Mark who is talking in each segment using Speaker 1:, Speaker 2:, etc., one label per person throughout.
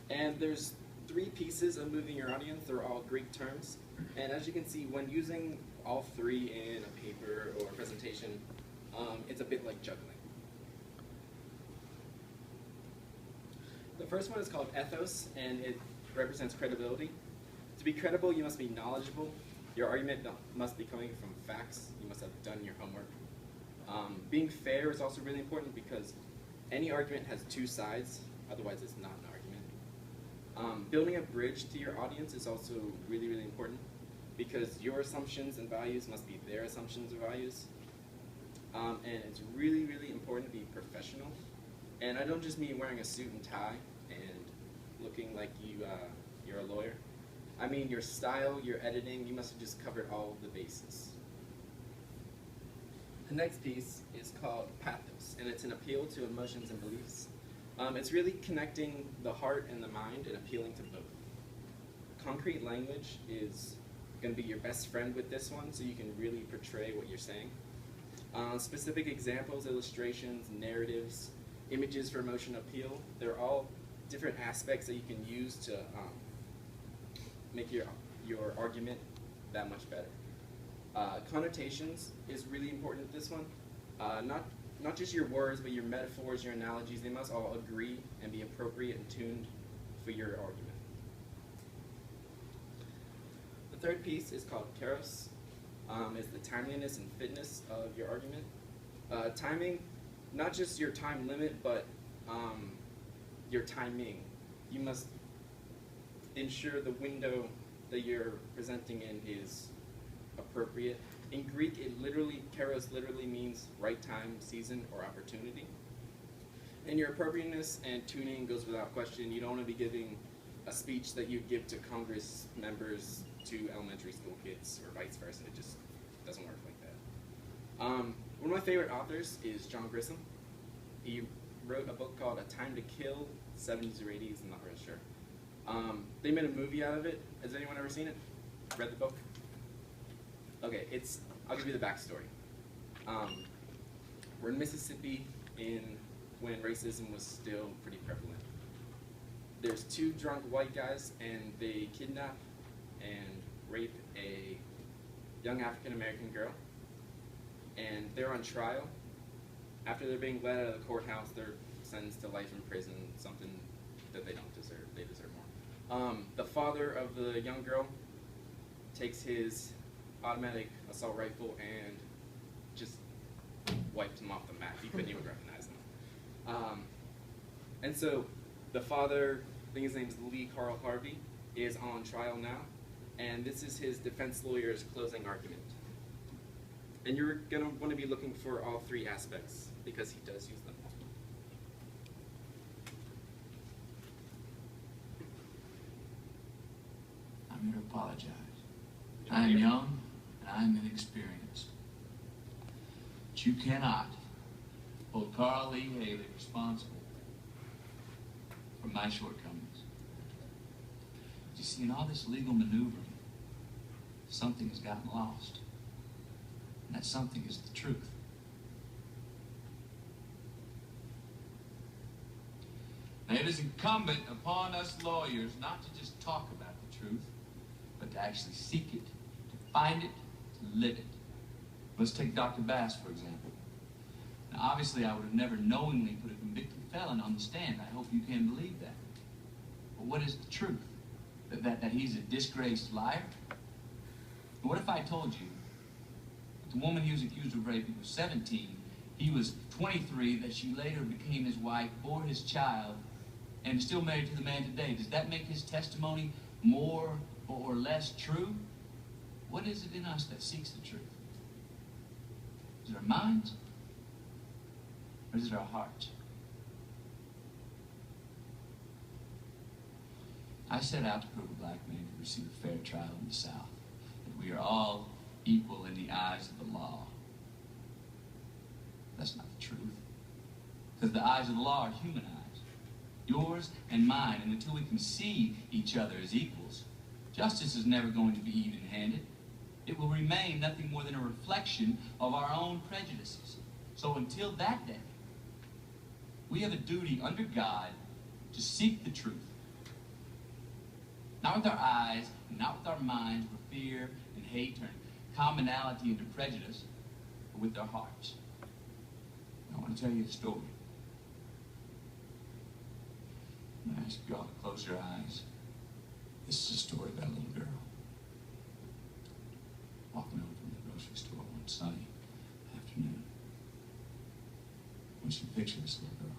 Speaker 1: And there's three pieces of moving your audience. They're all Greek terms. And as you can see, when using all three in a paper or a presentation, it's a bit like juggling. The first one is called Ethos, and it represents credibility. To be credible, you must be knowledgeable. Your argument must be coming from facts. You must have done your homework. Being fair is also really important because any argument has two sides, otherwise it's not an argument. Building a bridge to your audience is also really, really important because your assumptions and values must be their assumptions and values. And it's really, really important to be professional. And I don't just mean wearing a suit and tie and looking like you're a lawyer. I mean your style, your editing, you must have just covered all of the bases. The next piece is called Pathos, and it's an appeal to emotions and beliefs. It's really connecting the heart and the mind and appealing to both. Concrete language is going to be your best friend with this one, so you can really portray what you're saying. Specific examples, illustrations, narratives, images for emotion appeal, they're all different aspects that you can use to make your argument that much better. Connotations is really important with this one. Not just your words, but your metaphors, your analogies, they must all agree and be appropriate and tuned for your argument. The third piece is called Kairos. Is the timeliness and fitness of your argument. Timing, not just your time limit, but your timing. You must ensure the window that you're presenting in is appropriate. In Greek, Kairos literally means right time, season, or opportunity. And your appropriateness and tuning goes without question. You don't want to be giving a speech that you give to Congress members to elementary school kids or vice versa. It just doesn't work like that. One of my favorite authors is John Grisham. He wrote a book called A Time to Kill, 70s or 80s, I'm not really sure. They made a movie out of it. Has anyone ever seen it? Read the book? Okay, I'll give you the backstory. We're in Mississippi when racism was still pretty prevalent. There's two drunk white guys, and they kidnap and rape a young African-American girl, and they're on trial. After they're being let out of the courthouse, they're sentenced to life in prison, something that they don't deserve. They deserve more. The father of the young girl takes his automatic assault rifle and just wipes him off the map. He couldn't even recognize him. And so the father, I think his name is Lee Carl Harvey, is on trial now, and this is his defense lawyer's closing argument. And you're going to want to be looking for all three aspects because he does use them.
Speaker 2: I'm here to apologize. I am young and I am inexperienced. But you cannot hold Carl Lee Haley responsible for my shortcomings. You see, in all this legal maneuvering, something has gotten lost. And that something is the truth. Now, it is incumbent upon us lawyers not to just talk about the truth, but to actually seek it, to find it, to live it. Let's take Dr. Bass, for example. Now, obviously, I would have never knowingly put a convicted felon on the stand. I hope you can believe that. But what is the truth? That he's a disgraced liar? But what if I told you that the woman he was accused of raping was 17, he was 23, that she later became his wife, bore his child, and is still married to the man today? Does that make his testimony more or less true? What is it in us that seeks the truth? Is it our minds? Or is it our hearts? I set out to prove a black man could receive a fair trial in the South, that we are all equal in the eyes of the law. That's not the truth. Because the eyes of the law are human eyes, yours and mine, and until we can see each other as equals, justice is never going to be even-handed. It will remain nothing more than a reflection of our own prejudices. So until that day, we have a duty under God to seek the truth, Not with our eyes, and not with our minds, where fear and hate turn commonality into prejudice, but with our hearts. I want to tell you a story. I'm going to ask you all to close your eyes. This is a story about a little girl walking home from the grocery store one sunny afternoon. I want you to picture this little girl.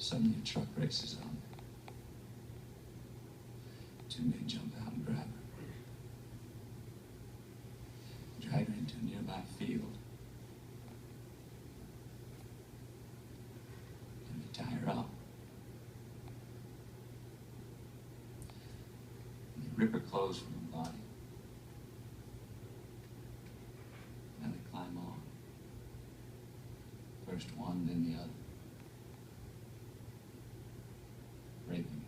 Speaker 2: Suddenly a truck races on. Two men jump out and grab her. Drag her into a nearby field. And they tie her up. And they rip her clothes from her body. Now they climb on. First one, then the other. Raping.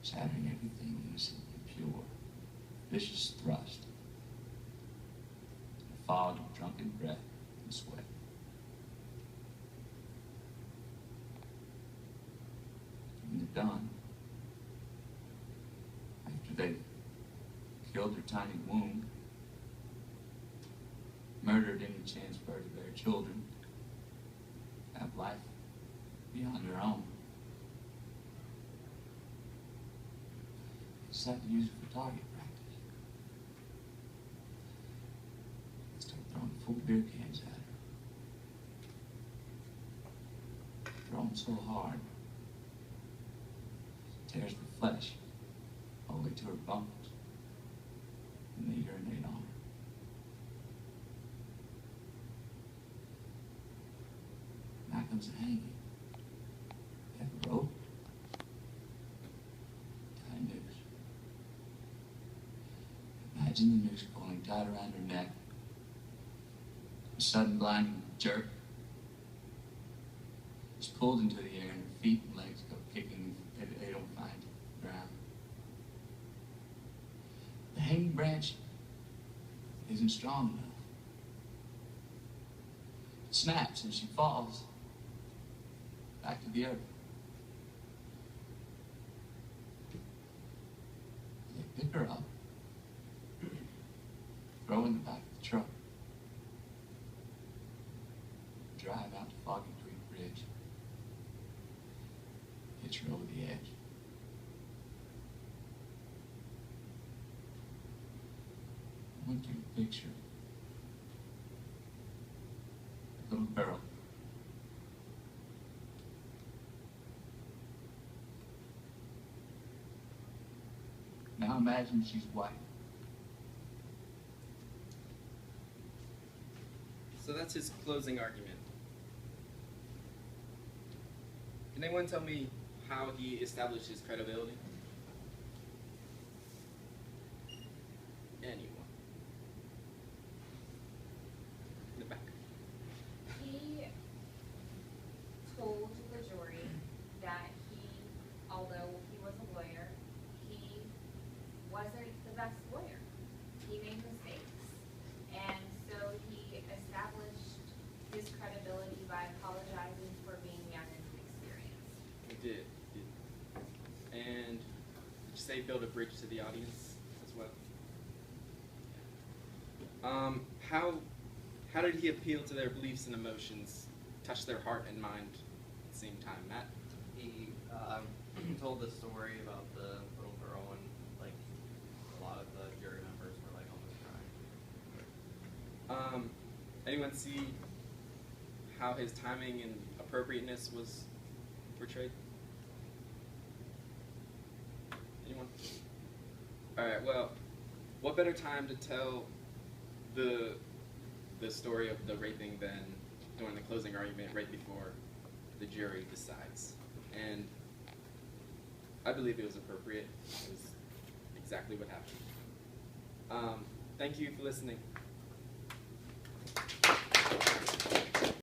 Speaker 2: Shattering everything innocent and pure. Vicious thrust. A fog of drunken breath and sweat. When they're done, after they killed her tiny womb, murdered any chance for her to bear children, have life beyond their own. Decided to use it for target practice. Started throwing full beer cans at her. Throwing so hard, it tears the flesh all the way to her bones. And they urinate on her. Now comes the hanging. They have a rope. Tie a noose. Imagine the noose going tight around her neck. A sudden blinding jerk. She's pulled into the air and her feet and legs go kicking. They don't find the ground. The hanging branch isn't strong enough. It snaps and she falls back to the earth. They pick her up, throw in the back of the truck, drive out to Foggy Creek Bridge, hitch her over the edge. I want you to picture a little girl. Now imagine she's white.
Speaker 1: So that's his closing argument. Can anyone tell me how he established his credibility? Anyone? In the back.
Speaker 3: He told the jury that although he was a lawyer, he wasn't the best lawyer. He made mistakes. And so he established his credibility by apologizing for being young and inexperienced.
Speaker 1: He did. And did you say build a bridge to the audience as well? How did he appeal to their beliefs and emotions, touch their heart and mind at the same time? Matt?
Speaker 4: He told the story about the little girl and like a lot of the jury members were like almost crying.
Speaker 1: Anyone see how his timing and appropriateness was portrayed? Anyone? Alright, well, what better time to tell the story of the raping than during the closing argument right before the jury decides. And I believe it was appropriate. It was exactly what happened. Thank you for listening.